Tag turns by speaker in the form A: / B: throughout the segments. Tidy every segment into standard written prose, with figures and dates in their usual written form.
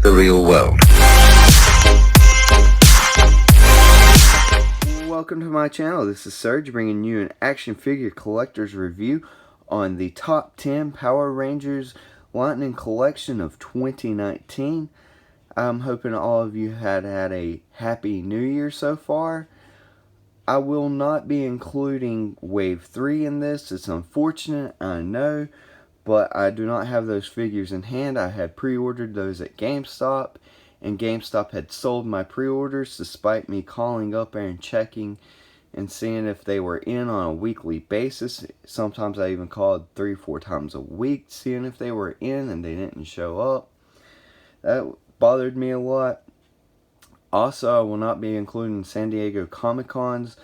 A: the real world.
B: Welcome to my channel. This is Serge bringing you an action figure collector's review on the top 10 Power Rangers Lightning Collection of 2019. I'm hoping all of you had a happy new year so far. I will not be including Wave 3 in this. It's unfortunate, I know, but I do not have those figures in hand. I had pre-ordered those at GameStop, and GameStop had sold my pre-orders despite me calling up there and checking and seeing if they were in on a weekly basis. Sometimes I even called 3 or 4 times a week seeing if they were in, and they didn't show up. That bothered me a lot. Also, I will not be including San Diego Comic-Con's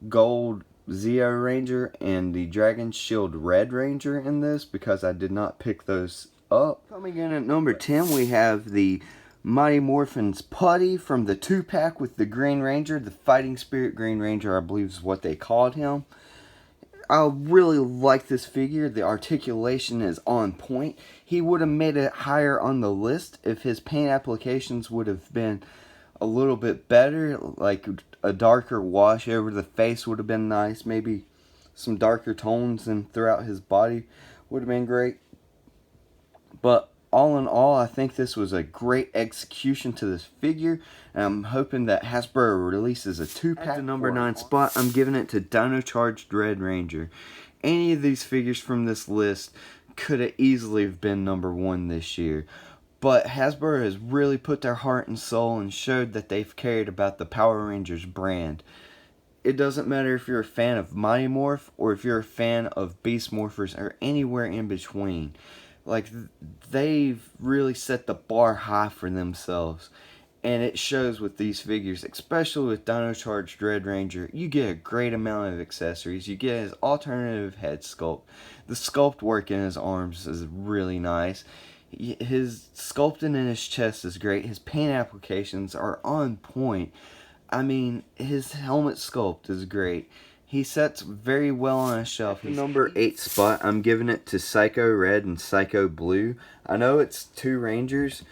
B: Gold Zeo Ranger and the Dragon Shield Red Ranger in this because I did not pick those up. Coming in at number 10, we have the Mighty Morphin's Putty from the 2-pack with the Green Ranger. The Fighting Spirit Green Ranger, I believe, is what they called him. I really like this figure. The articulation is on point. He would have made it higher on the list if his paint applications would have been a little bit better. Like a darker wash over the face would have been nice. Maybe some darker tones and throughout his body would have been great. But all in all, I think this was a great execution to this figure, and I'm hoping that Hasbro releases a 2-pack. At the number 9 spot, I'm giving it to Dino Charged Red Ranger. Any of these figures from this list could have easily have been number 1 this year, but Hasbro has really put their heart and soul and showed that they've cared about the Power Rangers brand. It doesn't matter if you're a fan of Mighty Morph or if you're a fan of Beast Morphers or anywhere in between. Like, they've really set the bar high for themselves, and it shows with these figures, especially with Dino Charged Red Ranger. You get a great amount of accessories. You get his alternative head sculpt. The sculpt work in his arms is really nice. His sculpting in his chest is great. His paint applications are on point. I mean, his helmet sculpt is great. He sets very well on a shelf. Number 8 spot, I'm giving it to Psycho Red and Psycho Blue. I know it's 2 Rangers,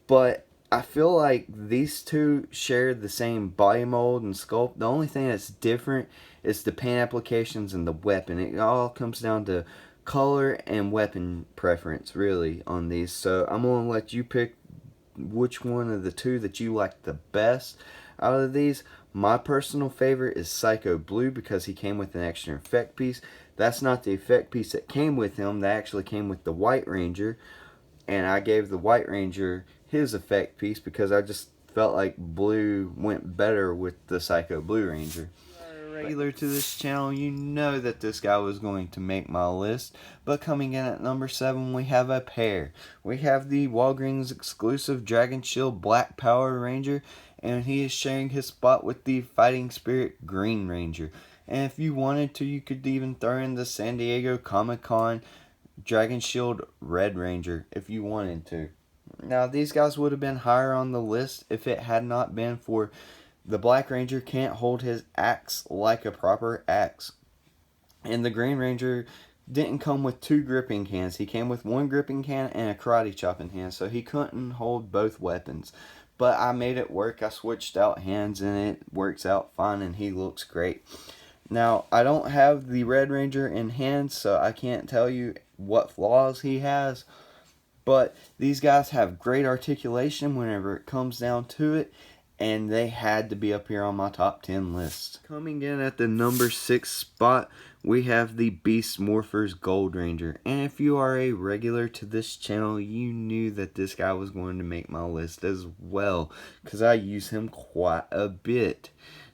B: but I feel like these two share the same body mold and sculpt. The only thing that's different is the paint applications and the weapon. It all comes down to color and weapon preference, really, on these. So I'm going to let you pick which one of the two that you like the best out of these. My personal favorite is Psycho Blue because he came with an extra effect piece. That's not the effect piece that came with him. That actually came with the White Ranger. And I gave the White Ranger his effect piece because I just felt like Blue went better with the Psycho Blue Ranger. Regular to this channel, you know that this guy was going to make my list. But coming in at number 7, we have a pair. We have the Walgreens exclusive Dragon Shield Black Power Ranger, and he is sharing his spot with the Fighting Spirit Green Ranger. And if you wanted to, you could even throw in the San Diego Comic-Con Dragon Shield Red Ranger if you wanted to. Now, these guys would have been higher on the list if it had not been for the Black Ranger can't hold his axe like a proper axe. And the Green Ranger didn't come with 2 gripping hands. He came with 1 gripping hand and a karate chopping hand, so he couldn't hold both weapons. But I made it work. I switched out hands and it works out fine, and he looks great. Now, I don't have the Red Ranger in hand, so I can't tell you what flaws he has. But these guys have great articulation whenever it comes down to it, and they had to be up here on my top 10 list. Coming in at the number 6 spot, we have the Beast Morphers Gold Ranger. And if you are a regular to this channel, you knew that this guy was going to make my list as well, because I use him quite a bit.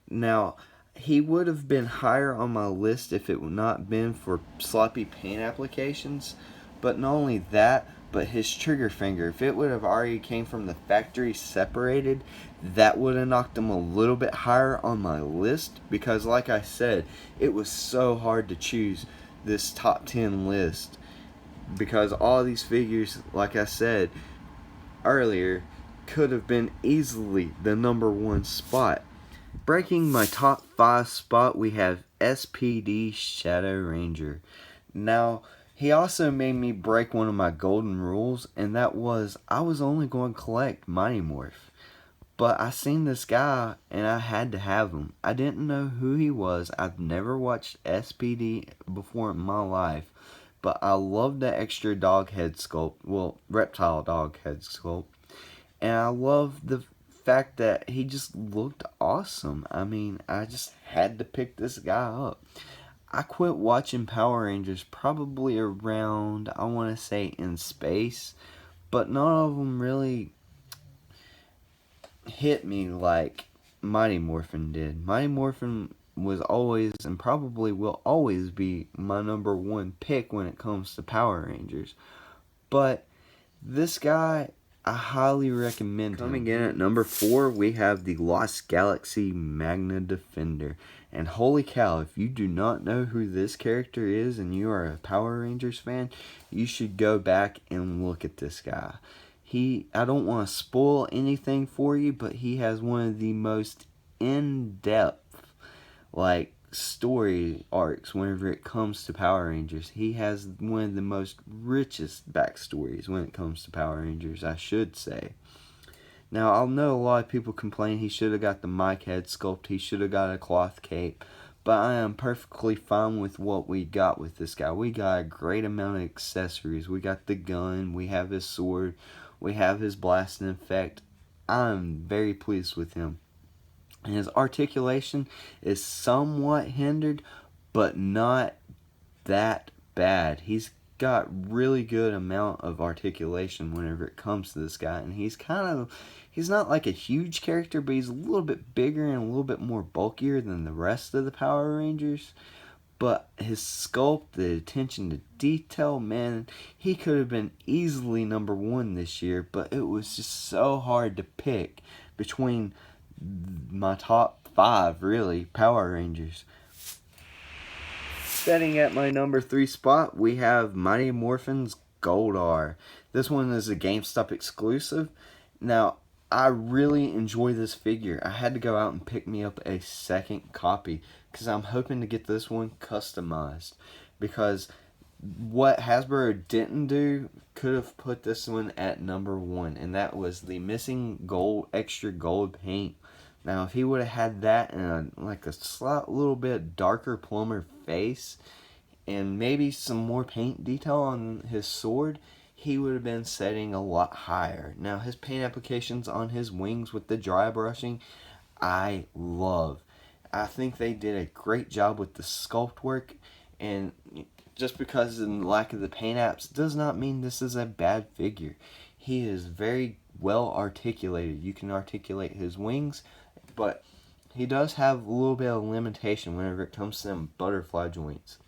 B: Now, he would have been higher on my list if it would not been for sloppy paint applications. But not only that, but his trigger finger, if it would have already came from the factory separated, that would have knocked him a little bit higher on my list, because like I said, it was so hard to choose this top 10 list because all these figures, like I said earlier, could have been easily the number 1 spot. Breaking my top 5 spot, we have SPD Shadow Ranger. Now, He also made me break one of my golden rules, and that was I was only going to collect Mighty Morph. But I seen this guy, and I had to have him. I didn't know who he was. I've never watched SPD before in my life. But I love the extra dog head sculpt. Well, reptile dog head sculpt. And I love the fact that he just looked awesome. I mean, I just had to pick this guy up. I quit watching Power Rangers probably around, I want to say, in space. But none of them really hit me like Mighty Morphin did. Mighty Morphin was always and probably will always be my number one pick when it comes to Power Rangers. But this guy, I highly recommend him. Coming in at number 4, we have the Lost Galaxy Magna Defender. And holy cow, if you do not know who this character is and you are a Power Rangers fan, you should go back and look at this guy. I don't want to spoil anything for you, but he has one of the most in-depth, story arcs whenever it comes to Power Rangers. He has one of the most richest backstories when it comes to Power Rangers, I should say. Now, I know a lot of people complain he should have got the mic head sculpt, he should have got a cloth cape, but I am perfectly fine with what we got with this guy. We got a great amount of accessories. We got the gun, we have his sword, we have his blasting effect. I'm very pleased with him. And his articulation is somewhat hindered, but not that bad. He's got really good amount of articulation whenever it comes to this guy. And he's not like a huge character, but he's a little bit bigger and a little bit more bulkier than the rest of the Power Rangers. But his sculpt, the attention to detail, man, he could have been easily number 1 this year, but it was just so hard to pick between my top 5, really, Power Rangers. Setting at my number 3 spot, we have Mighty Morphin's Goldar. This one is a GameStop exclusive. Now, I really enjoy this figure. I had to go out and pick me up a second copy because I'm hoping to get this one customized. Because what Hasbro didn't do could have put this one at number 1, and that was the missing extra gold paint. Now, if he would have had that and a slight little bit darker plumber face and maybe some more paint detail on his sword, he would have been setting a lot higher. Now, his paint applications on his wings with the dry brushing, I love. I think they did a great job with the sculpt work, and just because of the lack of the paint apps does not mean this is a bad figure. He is very well articulated. You can articulate his wings, but he does have a little bit of limitation whenever it comes to them butterfly joints.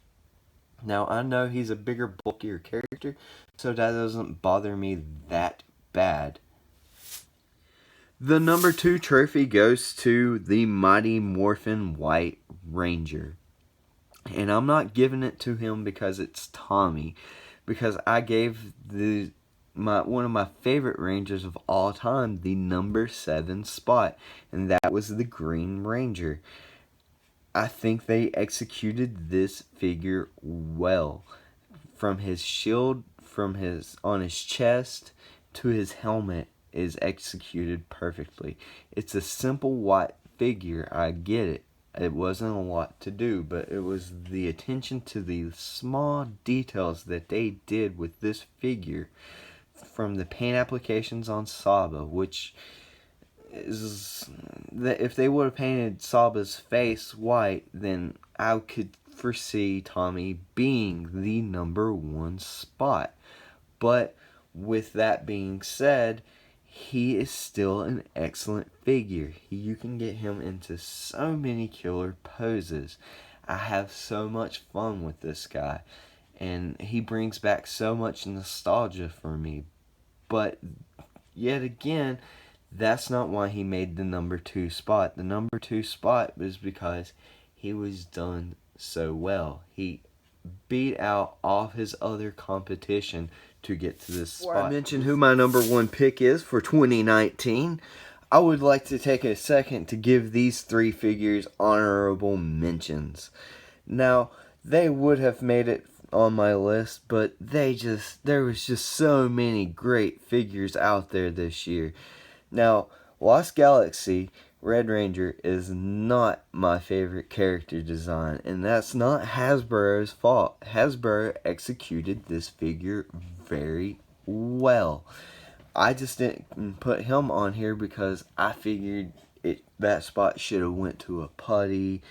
B: Now, I know he's a bigger, bulkier character, so that doesn't bother me that bad. The number 2 trophy goes to the Mighty Morphin White Ranger. And I'm not giving it to him because it's Tommy, because I gave one of my favorite Rangers of all time the number 7 spot, and that was the Green Ranger. I think they executed this figure well. From his shield, on his chest to his helmet is executed perfectly. It's a simple white figure, I get it. It wasn't a lot to do, but it was the attention to the small details that they did with this figure. From the paint applications on Saba, which is that if they would have painted Saba's face white, then I could foresee Tommy being the number 1 spot. But with that being said, he is still an excellent figure. You can get him into so many killer poses. I have so much fun with this guy, and he brings back so much nostalgia for me. But yet again, that's not why he made the number 2 spot. The number 2 spot was because he was done so well. He beat out all his other competition to get to this spot. Before I mention who my number 1 pick is for 2019, I would like to take a second to give these 3 figures honorable mentions. Now, they would have made it on my list, but there was just so many great figures out there this year. Now, Lost Galaxy Red Ranger is not my favorite character design, and that's not Hasbro's fault. Hasbro executed this figure very well. I just didn't put him on here because I figured that spot should have went to a Putty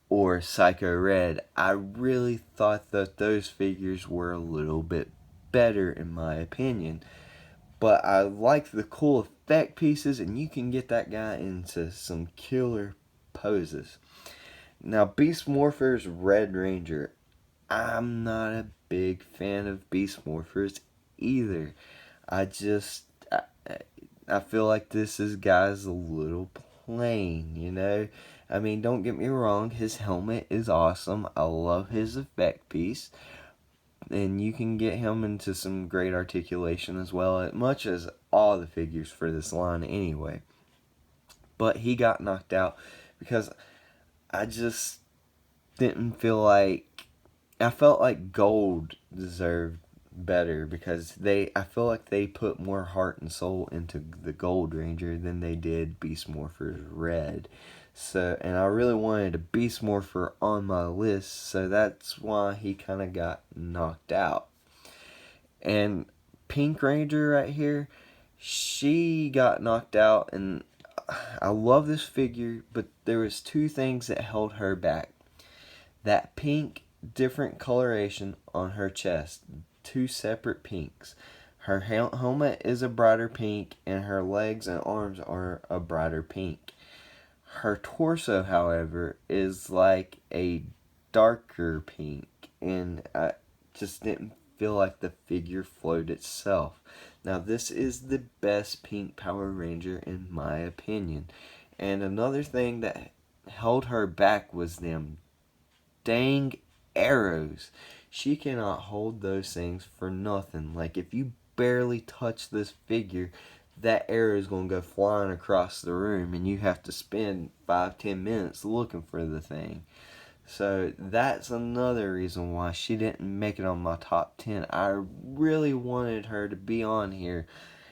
B: or Psycho Red. I really thought that those figures were a little bit better in my opinion. But I like the cool effect pieces, and you can get that guy into some killer poses. Now, Beast Morphers Red Ranger. I'm not a big fan of Beast Morphers either. I feel like this guy's a little plain, you know? I mean, don't get me wrong, his helmet is awesome. I love his effect piece. And you can get him into some great articulation as well, as much as all the figures for this line anyway. But he got knocked out because I just didn't feel like... I felt like Gold deserved better because I feel like they put more heart and soul into the Gold Ranger than they did Beast Morphers Red. So, and I really wanted a Beast Morpher on my list, so that's why he kind of got knocked out. And Pink Ranger right here, she got knocked out, and I love this figure, but there was two things that held her back. That pink different coloration on her chest, two separate pinks. Her helmet is a brighter pink, and her legs and arms are a brighter pink. Her torso, however, is like a darker pink, and I just didn't feel like the figure flowed itself. Now, this is the best pink Power Ranger in my opinion. And another thing that held her back was them dang arrows. She cannot hold those things for nothing. Like, if you barely touch this figure, that arrow is going to go flying across the room, and you have to spend 5-10 minutes looking for the thing. So that's another reason why she didn't make it on my top 10. I really wanted her to be on here,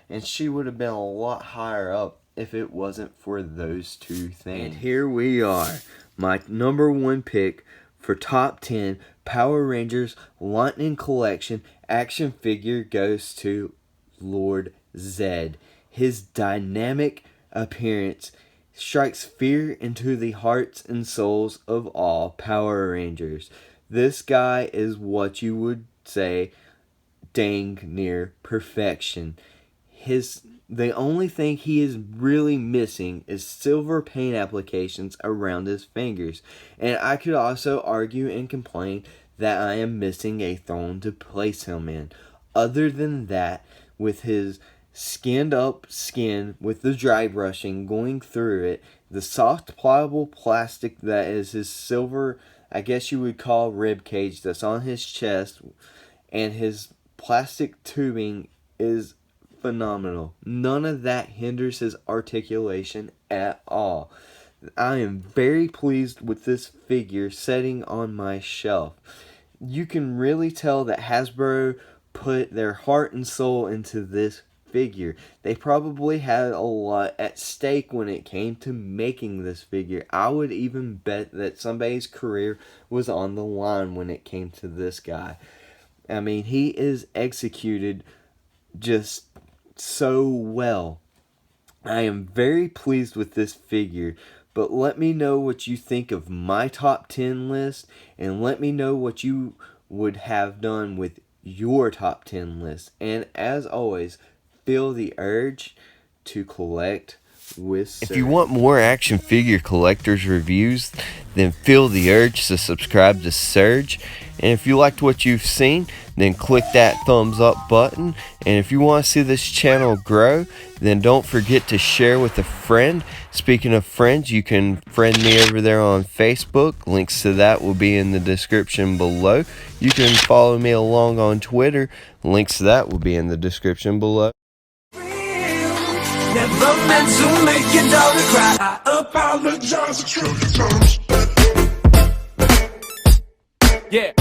B: and she would have been a lot higher up if it wasn't for those two things. And here we are, my number one pick for top 10 Power Rangers Lightning Collection action figure goes to Lord Zedd. His dynamic appearance strikes fear into the hearts and souls of all Power Rangers. This guy is what you would say dang near perfection. The only thing he is really missing is silver paint applications around his fingers. And I could also argue and complain that I am missing a throne to place him in. Other than that, with his skinned up skin with the dry brushing going through it, the soft pliable plastic that is his silver, I guess you would call rib cage that's on his chest, and his plastic tubing is phenomenal. None of that hinders his articulation at all. I am very pleased with this figure sitting on my shelf. You can really tell that Hasbro put their heart and soul into this figure. They probably had a lot at stake when it came to making this figure. I would even bet that somebody's career was on the line when it came to this guy. I mean, he is executed just so well. I am very pleased with this figure, but let me know what you think of my top 10 list, and let me know what you would have done with your top 10 list. And as always, feel the urge to collect with Surge. If you want more action figure collectors reviews, then feel the urge to subscribe to Surge. And if you liked what you've seen, then click that thumbs up button. And if you want to see this channel grow, then don't forget to share with a friend. Speaking of friends, you can friend me over there on Facebook. Links to that will be in the description below. You can follow me along on Twitter. Links to that will be in the description below.
A: Never meant to make your daughter cry. I apologize a trillion times. Yeah.